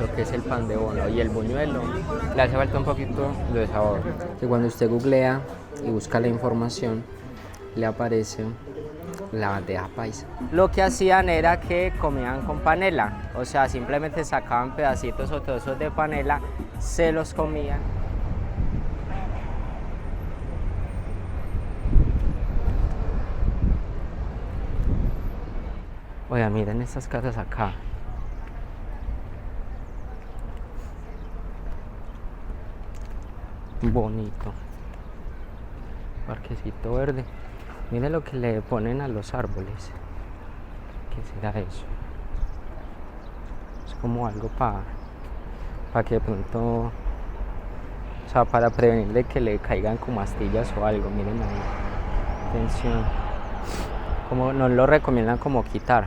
lo que es el pan de bono y el buñuelo, le hace falta un poquito de sabor. Que cuando usted googlea y busca la información, le aparece la bandeja paisa. Lo que hacían era que comían con panela, o sea, simplemente sacaban pedacitos o trozos de panela, se los comían. Oigan, miren estas casas acá. Bonito. Parquecito verde. Miren lo que le ponen a los árboles. ¿Qué será eso? Es como algo para que de pronto, o sea, para prevenir de que le caigan como astillas o algo. Miren ahí. Atención. Como nos lo recomiendan como quitar.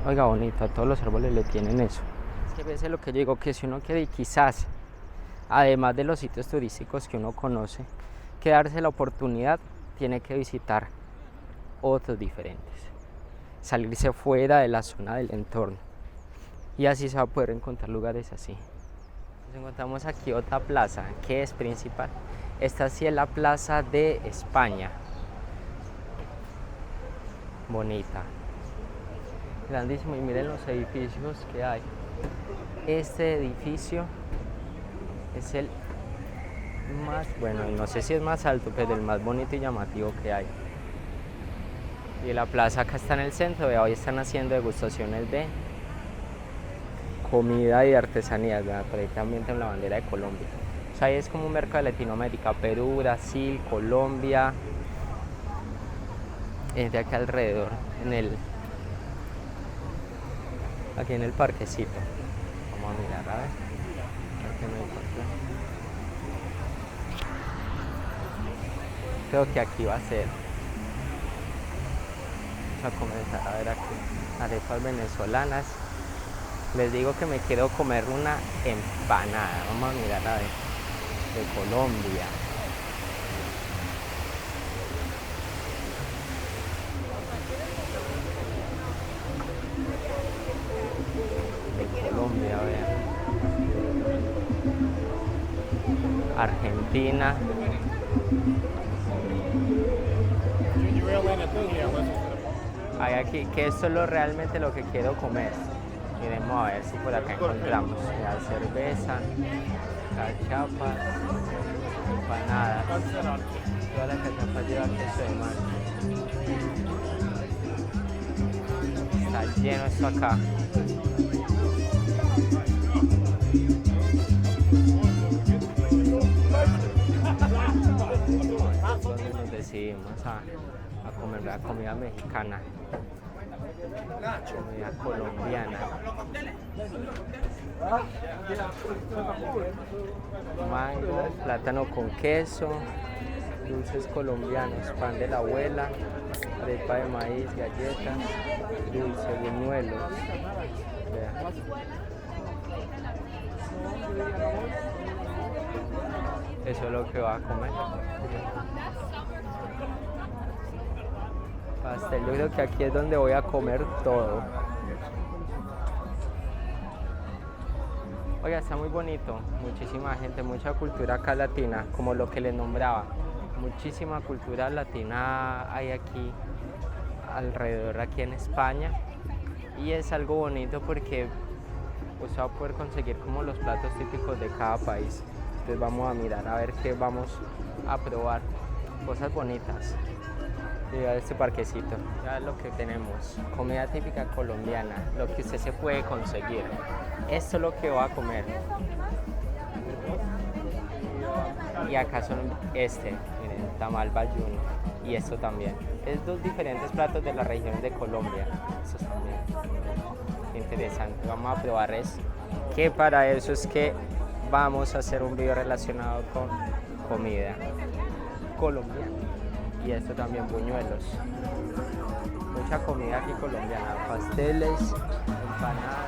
Oiga, bonito, a todos los árboles le tienen eso. Es que a veces lo que yo digo, que si uno quiere quizás, además de los sitios turísticos que uno conoce, que darse la oportunidad, tiene que visitar otros diferentes. Salirse fuera de la zona del entorno. Y así se va a poder encontrar lugares así. Nos encontramos aquí otra plaza, que es principal. Esta sí es la Plaza de España. Bonita. Grandísimo, y miren los edificios que hay. Este edificio es el más, bueno, no sé si es más alto, pero el más bonito y llamativo que hay. Y la plaza acá está en el centro, hoy están haciendo degustaciones de comida y artesanías, por ahí también tienen la bandera de Colombia. O sea, ahí es como un mercado de Latinoamérica, Perú, Brasil, Colombia, de aquí alrededor, aquí en el parquecito. Vamos a mirar, a ver qué me encuentro. Creo que aquí va a ser. Vamos a comenzar a ver aquí arepas venezolanas. Les digo que me quiero comer una empanada. Vamos a mirar a ver, de Colombia. De Colombia, a ver. Argentina. Hay aquí, que esto es realmente lo que quiero comer. Miremos a ver si por acá encontramos la cerveza, cachapas, empanadas. Toda la cachapa lleva queso de mar. Está lleno esto acá. Entonces nos decidimos a comer la comida mexicana. Comida colombiana. Mango, plátano con queso, dulces colombianos, pan de la abuela, arepa de maíz, galletas, dulce, buñuelos. Eso es lo que va a comer. Pastel, yo creo que aquí es donde voy a comer todo. Oiga, está muy bonito, muchísima gente, mucha cultura acá latina, como lo que les nombraba. Muchísima cultura latina hay aquí, alrededor aquí en España. Y es algo bonito porque usted va a poder conseguir como los platos típicos de cada país. Entonces vamos a mirar a ver qué vamos a probar. Cosas bonitas. Mira este parquecito, ya lo que tenemos, comida típica colombiana, lo que usted se puede conseguir. Esto es lo que va a comer. Y acá son miren, tamal bayuno, y esto también. Es dos diferentes platos de la región de Colombia. Estos también. Interesante, vamos a probar eso. Que para eso es que vamos a hacer un video relacionado con comida colombiana. Y esto también, buñuelos. Mucha comida aquí colombiana, pasteles, empanadas,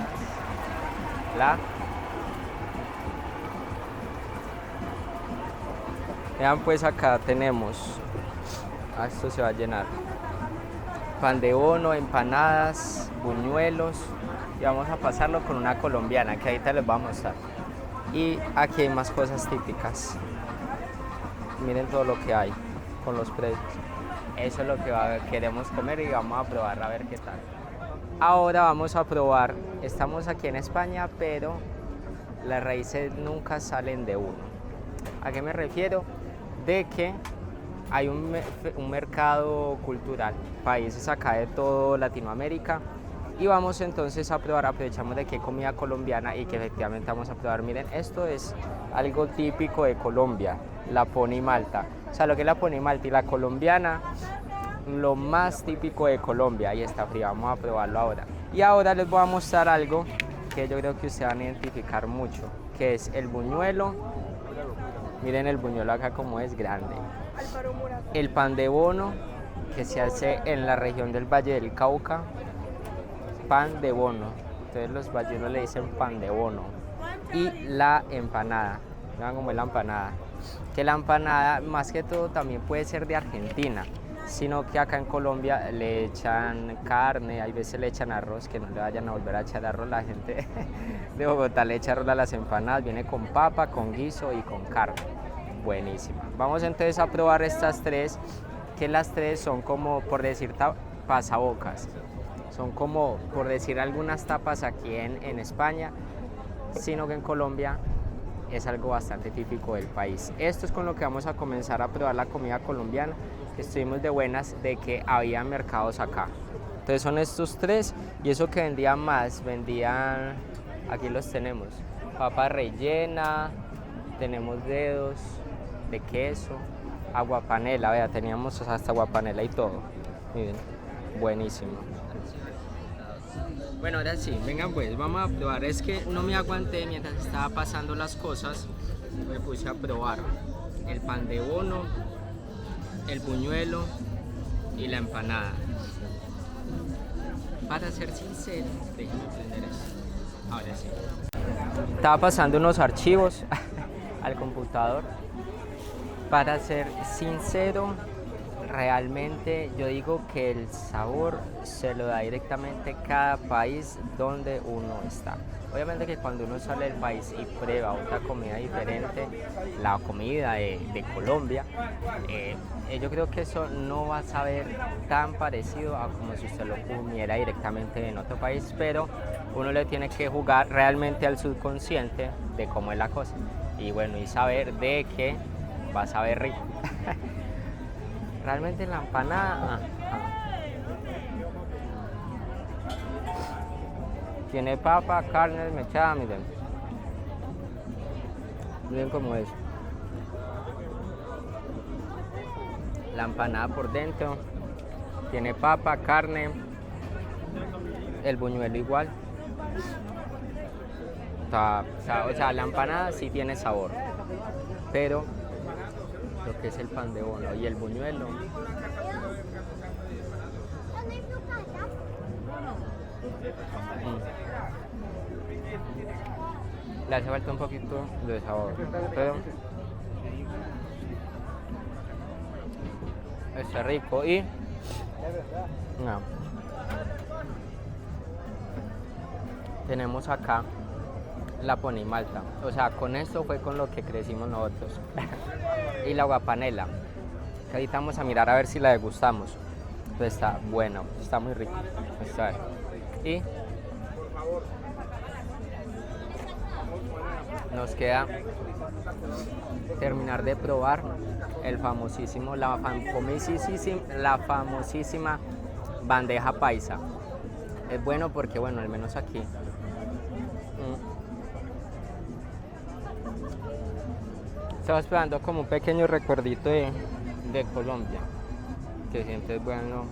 Vean pues acá tenemos, esto se va a llenar, pan de bono, empanadas, buñuelos, y vamos a pasarlo con una colombiana que ahorita les voy a mostrar. Y aquí hay más cosas típicas. Miren todo lo que hay con los precios. Eso es lo que queremos comer y vamos a probar a ver qué tal. Ahora vamos a probar, estamos aquí en España, pero las raíces nunca salen de uno. ¿A qué me refiero? De que hay un mercado cultural, países acá de toda Latinoamérica, y vamos entonces a probar, aprovechamos de que hay comida colombiana y que efectivamente vamos a probar. Miren, esto es algo típico de Colombia, la pony malta. O sea, lo que es la pony malta y la colombiana, lo más típico de Colombia, y está fría, vamos a probarlo ahora. Y ahora les voy a mostrar algo que yo creo que ustedes van a identificar mucho, que es el buñuelo. Miren el buñuelo acá como es grande. El pan de bono, que se hace en la región del Valle del Cauca. Pan de bono, entonces los vallenos le dicen pan de bono. Y la empanada, vean cómo es la empanada, que la empanada más que todo también puede ser de Argentina, sino que acá en Colombia le echan carne, hay veces le echan arroz, que no le vayan a volver a echar arroz, la gente de Bogotá le echa arroz a las empanadas, viene con papa, con guiso y con carne, buenísima. Vamos entonces a probar estas tres, que las tres son como, por decir, pasabocas. Son como, por decir, algunas tapas aquí en España, sino que en Colombia es algo bastante típico del país. Esto es con lo que vamos a comenzar a probar la comida colombiana, que estuvimos de buenas de que había mercados acá. Entonces son estos tres, y eso que vendían más, vendían, aquí los tenemos, papa rellena, tenemos dedos de queso, aguapanela, vea, teníamos hasta aguapanela y todo. Miren, buenísimo. Bueno, ahora sí, vengan pues, vamos a probar. Es que no me aguanté mientras estaba pasando las cosas, me puse a probar el pan de bono, el buñuelo y la empanada. Para ser sincero, déjenme prender esto. Ahora sí. Estaba pasando unos archivos al computador. Para ser sincero, realmente yo digo que el sabor se lo da directamente cada país donde uno está. Obviamente que cuando uno sale del país y prueba otra comida diferente, la comida de Colombia, yo creo que eso no va a saber tan parecido a como si usted lo comiera directamente en otro país, pero uno le tiene que jugar realmente al subconsciente de cómo es la cosa, y bueno, y saber de que va a saber rico. Realmente la empanada tiene papa, carne mechada, miren. Miren cómo es. La empanada por dentro tiene papa, carne, el buñuelo igual. O sea, la empanada sí tiene sabor, pero lo que es el pan de bono y el buñuelo, le hace falta un poquito de sabor, pero está rico. Y no, tenemos acá la pony malta, o sea, con esto fue con lo que crecimos nosotros. Y la aguapanela, que ahorita vamos a mirar a ver si la degustamos. Pues está bueno, está muy rico. Y nos queda terminar de probar el famosísimo, la famosísima bandeja paisa. Es bueno porque, bueno, al menos aquí estaba esperando como un pequeño recuerdito de Colombia, que siempre es bueno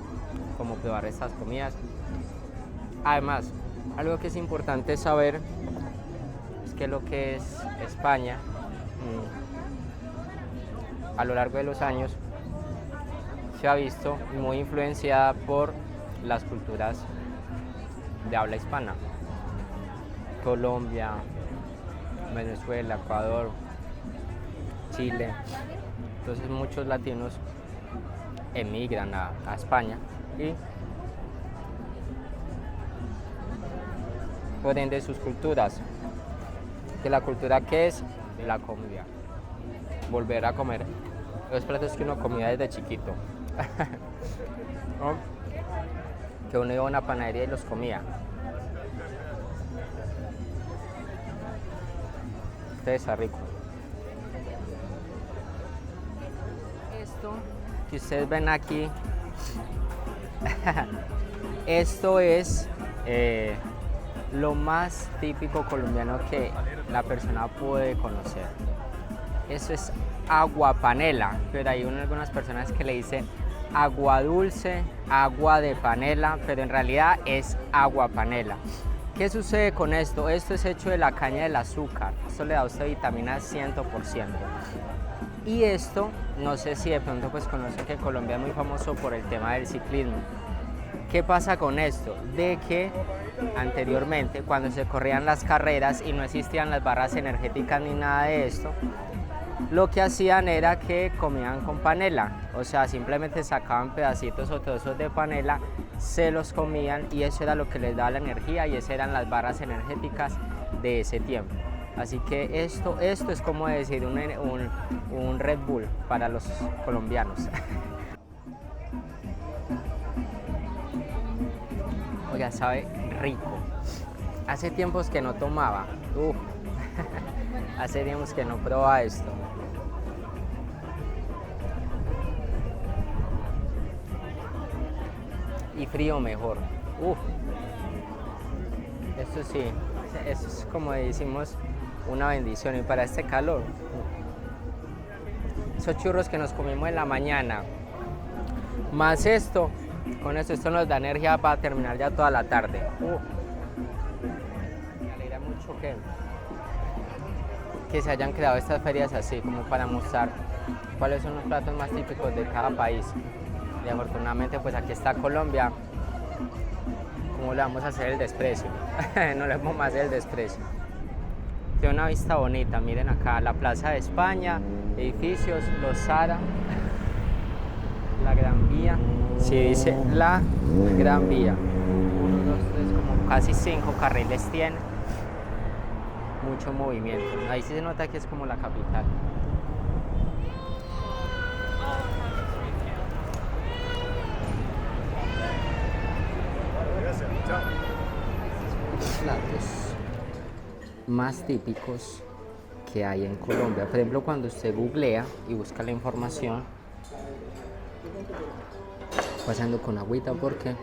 como probar estas comidas. Además, algo que es importante saber es que lo que es España, a lo largo de los años, se ha visto muy influenciada por las culturas de habla hispana. Colombia, Venezuela, Ecuador, Chile. Entonces muchos latinos emigran a España y por ende sus culturas. Que la cultura que es la comida, volver a comer los platos que uno comía desde chiquito. ¿No? Que uno iba a una panadería y los comía. Este está rico. Esto que ustedes ven aquí, esto es lo más típico colombiano que la persona puede conocer. Eso es agua panela, pero hay algunas personas que le dicen agua dulce, agua de panela, pero en realidad es agua panela. ¿Qué sucede con esto? Esto es hecho de la caña del azúcar. Esto le da a usted vitamina 100%. Y esto, no sé si de pronto pues conocen que Colombia es muy famoso por el tema del ciclismo. ¿Qué pasa con esto? De que anteriormente, cuando se corrían las carreras y no existían las barras energéticas ni nada de esto, lo que hacían era que comían con panela, o sea, simplemente sacaban pedacitos o trozos de panela, se los comían y eso era lo que les daba la energía y esas eran las barras energéticas de ese tiempo. Así que esto es como decir un Red Bull para los colombianos. Oiga, sabe rico. Hace tiempos que no tomaba. Hace tiempos que no probaba esto. Y frío mejor. Esto sí, esto es como decimos una bendición. Y para este calor, esos churros que nos comimos en la mañana, más esto, con esto nos da energía para terminar ya toda la tarde. Me alegra mucho que se hayan creado estas ferias así, como para mostrar cuáles son los platos más típicos de cada país. Y afortunadamente pues aquí está Colombia. ¿Cómo le vamos a hacer el desprecio? No le vamos a hacer el desprecio. Tiene una vista bonita, miren acá la Plaza de España, edificios, los Zara, la Gran Vía. Si dice la Gran Vía, 1, 2, 3, como casi 5 carriles tiene. Mucho movimiento. Ahí sí se nota que es como la capital. Los platos más típicos que hay en Colombia. Por ejemplo, cuando usted googlea y busca la información, pasando con agüita porque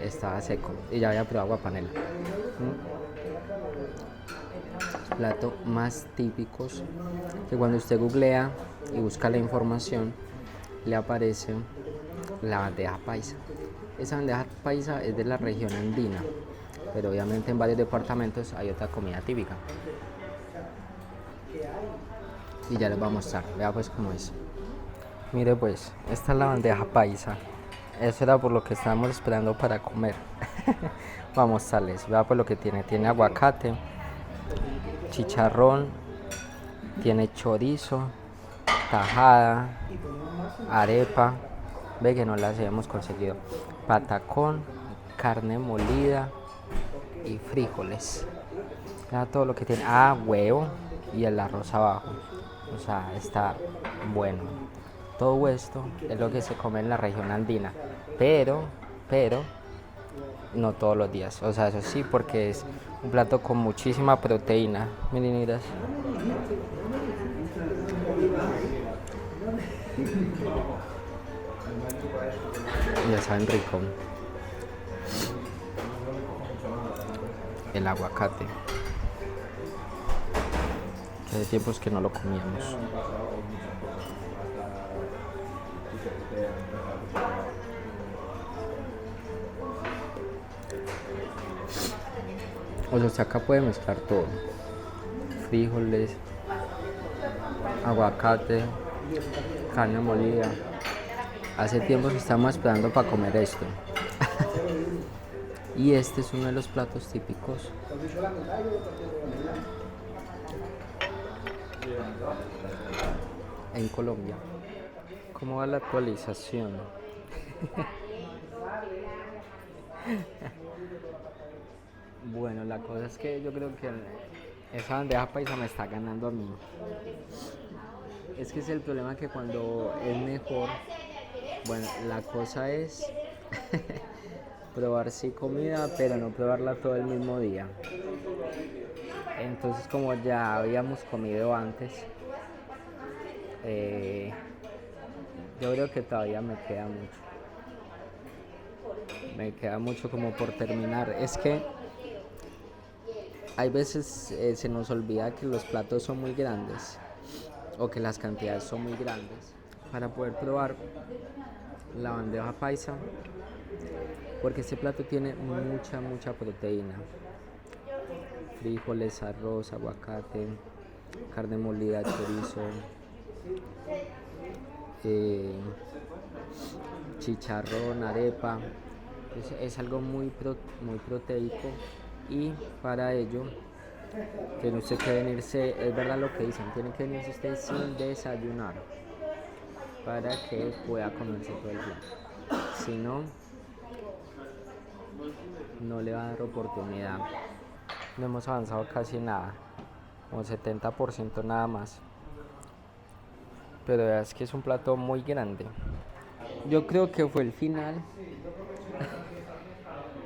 estaba seco y ya había probado agua panela. Plato más típicos que cuando usted googlea y busca la información le aparece la bandeja paisa. Esa bandeja paisa es de la región andina, pero obviamente en varios departamentos hay otra comida típica. Y ya les voy a mostrar, vea pues cómo es. Mire pues, esta es la bandeja paisa. Eso era por lo que estábamos esperando para comer. Vamos a mostrarles, vea pues lo que tiene. Tiene aguacate, chicharrón, tiene chorizo, tajada, arepa, ve que no las habíamos conseguido, patacón, carne molida y frijoles. Mira todo lo que tiene, huevo y el arroz abajo, o sea, está bueno. Todo esto es lo que se come en la región andina, pero no todos los días, o sea, eso sí, porque es un plato con muchísima proteína. Miren, ya saben rico. El aguacate, que hace tiempos que no lo comíamos. O sea, acá puede mezclar todo: frijoles, aguacate, carne molida. Hace tiempo que estamos esperando para comer esto. Y este es uno de los platos típicos en Colombia. ¿Cómo va la actualización? Bueno, la cosa es que yo creo que esa bandeja paisa me está ganando a mí. Es que es el problema que cuando es mejor, bueno, la cosa es probar sí comida, pero no probarla todo el mismo día. Entonces como ya habíamos comido antes, yo creo que todavía me queda mucho como por terminar. Es que hay veces se nos olvida que los platos son muy grandes o que las cantidades son muy grandes para poder probar la bandeja paisa, porque este plato tiene mucha proteína: frijoles, arroz, aguacate, carne molida, chorizo, eh, chicharrón, arepa. Es algo muy proteico, y para ello tiene usted que venirse, es verdad lo que dicen, tiene que venirse usted sin desayunar para que pueda comerse todo el plato. Si no, no le va a dar oportunidad. No hemos avanzado casi nada, como 70% nada más. Pero es que es un plato muy grande. Yo creo que fue el final.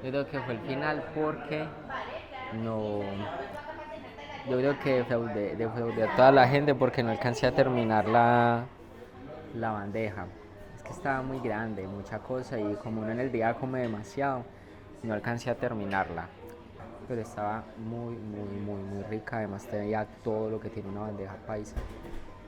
Yo creo que fue el final porque no. Yo creo que defraudé a toda la gente porque no alcancé a terminar la bandeja. Es que estaba muy grande, mucha cosa, y como uno en el día come demasiado, no alcancé a terminarla. Pero estaba muy rica. Además tenía todo lo que tiene una bandeja paisa,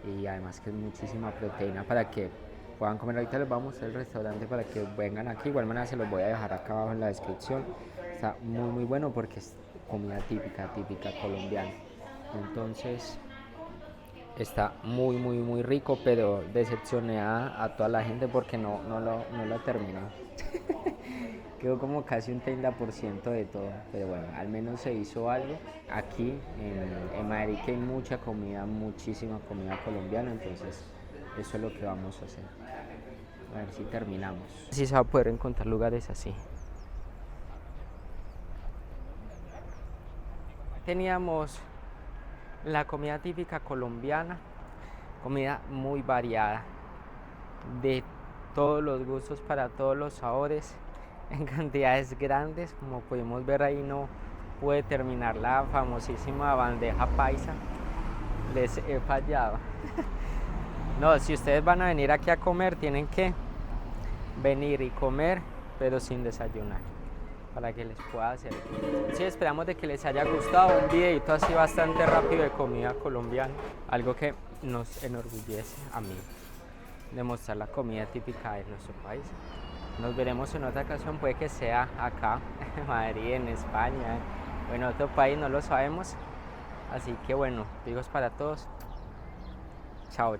y además que es muchísima proteína para que puedan comer. Ahorita les vamos al restaurante para que vengan aquí, igual manera se los voy a dejar acá abajo en la descripción. Está muy bueno porque es comida típica colombiana. Entonces está muy rico, pero decepcioné a toda la gente porque no lo terminó. Quedó como casi un 30% de todo, pero bueno, al menos se hizo algo. Aquí en Madrid que hay muchísima comida colombiana, entonces eso es lo que vamos a hacer. A ver si terminamos. Sí se va a poder encontrar lugares así. Teníamos la comida típica colombiana, comida muy variada, de todos los gustos, para todos los sabores, en cantidades grandes. Como pudimos ver ahí, no pude terminar la famosísima bandeja paisa. Les he fallado. No, si ustedes van a venir aquí a comer, tienen que venir y comer, pero sin desayunar, para que les pueda hacer. Sí, esperamos de que les haya gustado un videito así bastante rápido de comida colombiana, algo que nos enorgullece a mí, demostrar la comida típica de nuestro país. Nos veremos en otra ocasión, puede que sea acá en Madrid, en España, o en otro país, no lo sabemos. Así que bueno, digo para todos, chao.